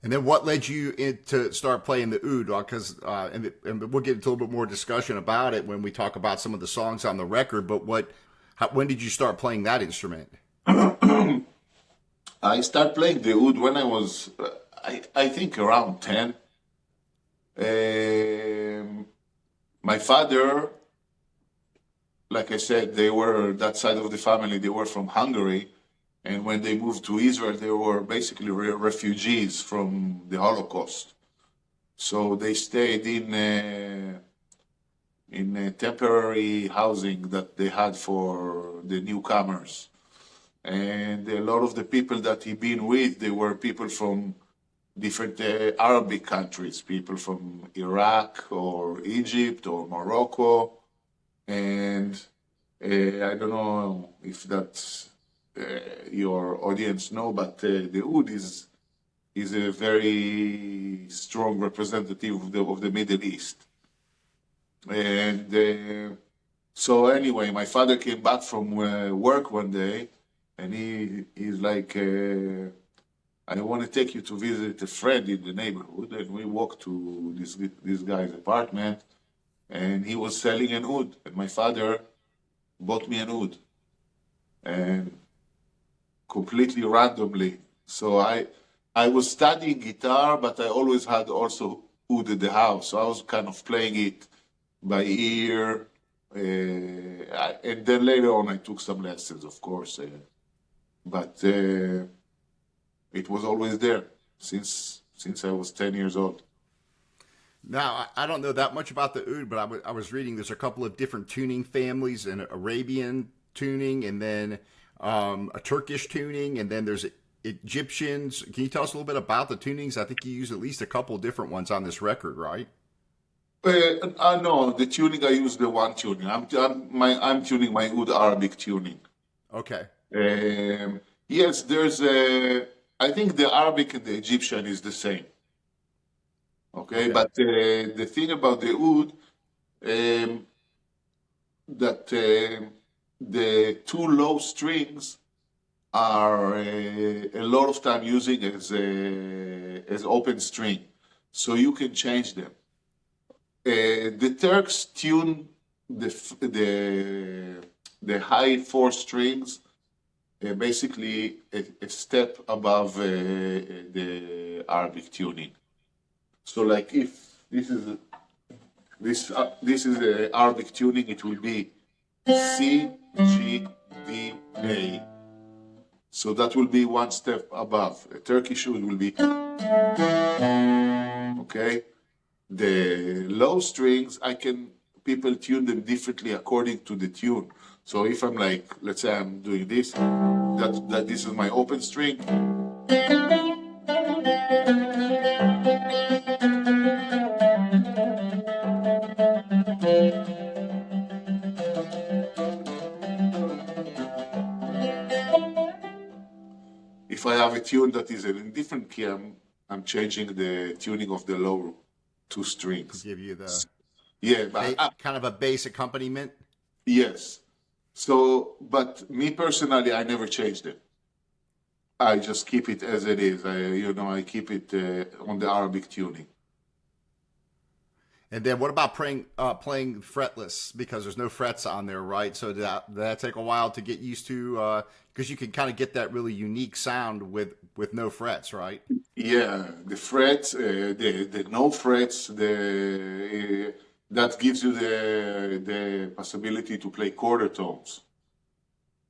And then what led you to start playing the oud? Because and we'll get into a little bit more discussion about it when we talk about some of the songs on the record. But when did you start playing that instrument? I started playing the oud when I was, I think, around 10. My father, like I said, they were that side of the family. They were from Hungary, and when they moved to Israel, they were basically refugees from the Holocaust. So they stayed in a temporary housing that they had for the newcomers. And a lot of the people that he been with, they were people from different Arabic countries, people from Iraq or Egypt or Morocco. And I don't know if that's your audience know, but the oud is a very strong representative of the Middle East. And so anyway, my father came back from work one day, and he's like, I want to take you to visit a friend in the neighborhood. And we walked to this guy's apartment, and he was selling an oud. And my father bought me an oud, and completely randomly. So I was studying guitar, but I always had also oud at the house. So I was kind of playing it by ear. And then later on, I took some lessons, of course. But it was always there since I was 10 years old. Now, I don't know that much about the oud, but I was reading there's a couple of different tuning families, an Arabian tuning, and then a Turkish tuning, and then there's Egyptians. Can you tell us a little bit about the tunings? I think you use at least a couple of different ones on this record, right? No, the tuning I use the one tuning. I'm tuning my oud Arabic tuning. Okay. Yes, there's a. I think the Arabic and the Egyptian is the same. Okay, Okay. but the thing about the oud, that the two low strings are a lot of time using as open string, so you can change them. The Turks tune the high four strings basically a step above the Arabic tuning. So, like if this is the Arabic tuning, it will be C, G, D, A. So that will be one step above. A Turkish oud will be okay. The low strings, people tune them differently according to the tune. So if I'm like, let's say I'm doing this, that this is my open string. If I have a tune that is in a different key, I'm changing the tuning of the low two To strings. give you the Yeah, but kind of a bass accompaniment. yes. So, but me personally, I never changed it. I just keep it as it is. I keep it on the Arabic tuning. And then what about playing fretless because there's no frets on there, right? So did that take a while to get used to? Because you can kind of get that really unique sound with no frets, right? Yeah, the frets, the no frets, the that gives you the possibility to play quarter tones,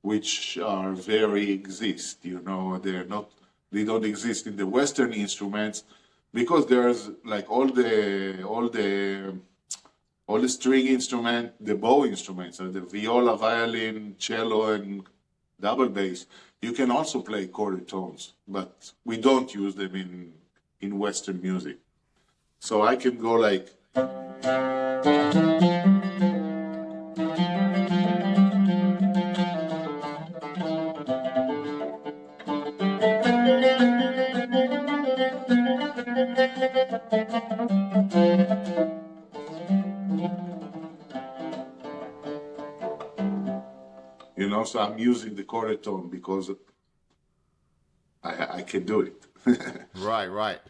which are very exist. They don't exist in the Western instruments because there's like all the string instrument, the bow instruments, the viola, violin, cello, and double bass. You can also play quarter tones, but we don't use them in Western music. So I can go like. So I'm using the quarter tone because I can do it. Right, right.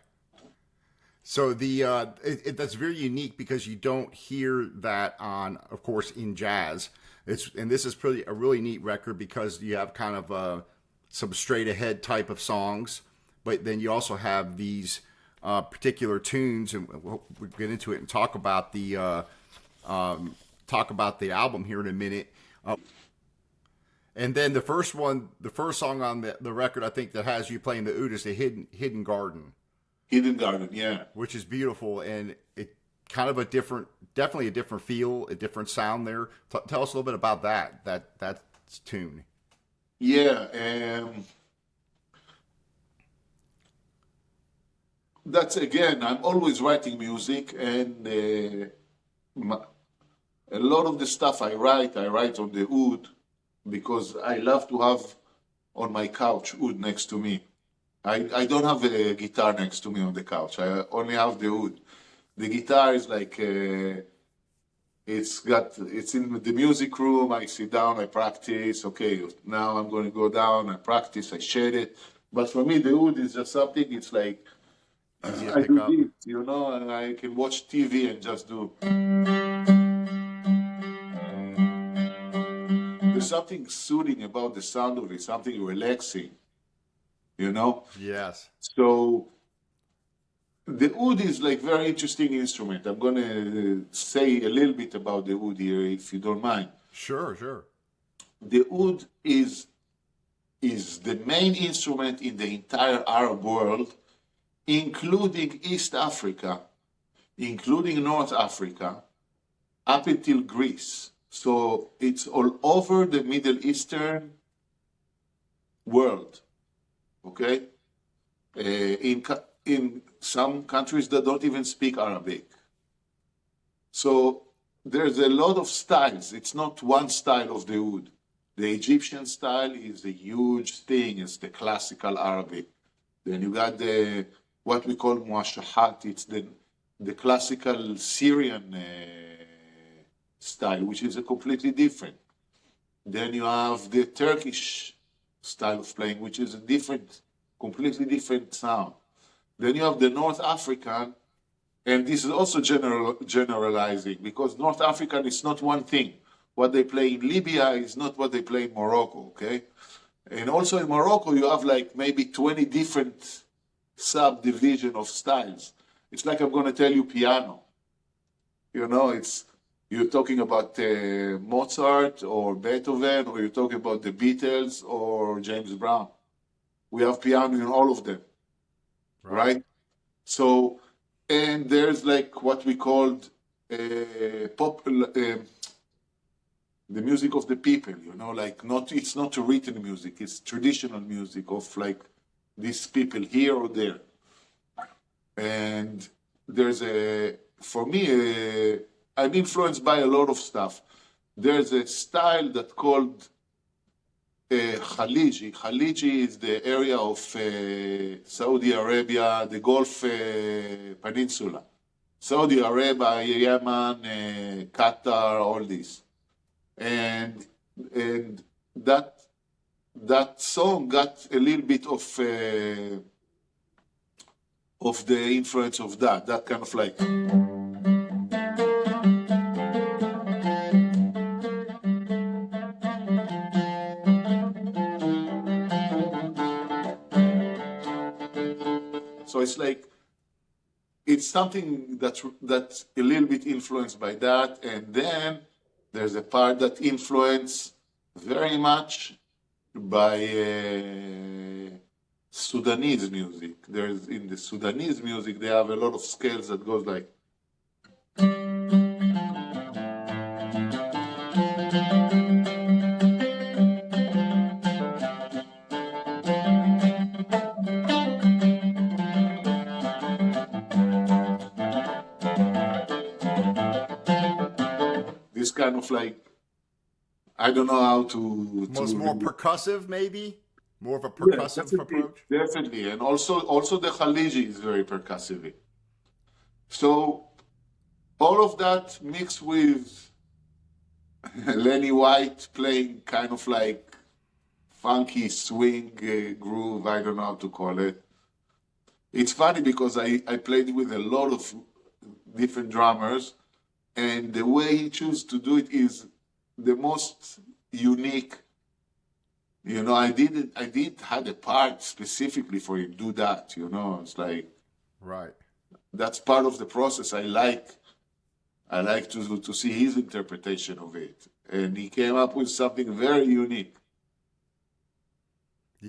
So that's very unique because you don't hear that on, of course, in jazz. And this is pretty a really neat record because you have kind of some straight ahead type of songs, but then you also have these particular tunes, and we'll get into it and talk about the album here in a minute. And then the first song on the record, I think that has you playing the oud is the Hidden Garden, Hidden Garden, yeah. which is beautiful and it kind of definitely a different feel, a different sound there. Tell us a little bit about that tune. Yeah, that's again, I'm always writing music, and a lot of the stuff I write on the oud because I love to have on my couch oud next to me. I don't have a guitar next to me on the couch. I only have the oud. The guitar is like it's in the music room. I sit down, I practice. Okay, now I'm going to go down. I practice. I shade it. But for me, the oud is just something. It's like Easy to I pick do up. this, and I can watch TV and just do. There's something soothing about the sound of it. Something relaxing, you know. Yes. So the oud is like very interesting instrument. I'm gonna say a little bit about the oud here, if you don't mind. Sure, sure. The oud is the main instrument in the entire Arab world, including East Africa, including North Africa, up until Greece. So it's all over the Middle Eastern world. Okay, in some countries that don't even speak Arabic. So there's a lot of styles. It's not one style of the oud. The Egyptian style is a huge thing. It's the classical Arabic. Then you got the what we call muashahat. It's the classical Syrian style, which is a completely different. Then you have the Turkish style of playing, which is a completely different sound. Then you have the North African, and this is also generalizing because North African is not one thing. What they play in Libya is not what they play in Morocco, okay? And also in Morocco, you have like maybe 20 different subdivision of styles. It's like I'm going to tell you piano. You're talking about Mozart or Beethoven, or you're talking about the Beatles or James Brown. We have piano in all of them, right? So, and there's like what we called pop, the music of the people. It's not written music; it's traditional music of like these people here or there. And for me, I'm influenced by a lot of stuff. There's a style that's called Khaliji. Khaliji is the area of Saudi Arabia, the Gulf Peninsula. Saudi Arabia, Yemen, Qatar, all this. And that song got a little bit of the influence of that kind of like. So it's like, it's something that's a little bit influenced by that. And then there's a part that influenced very much by Sudanese music. In the Sudanese music, they have a lot of scales that goes like. This kind of like, I don't know how to More percussive, maybe more of a percussive approach. Definitely, and also the Khaliji is very percussive. So all of that mixed with Lenny White playing kind of like funky swing groove, I don't know how to call it. It's funny because I played with a lot of different drummers, and the way he chose to do it is the most unique. You know, I did had a part specifically for him do that. You know, it's like Right. that's part of the process. I like to see his interpretation of it, and he came up with something very unique.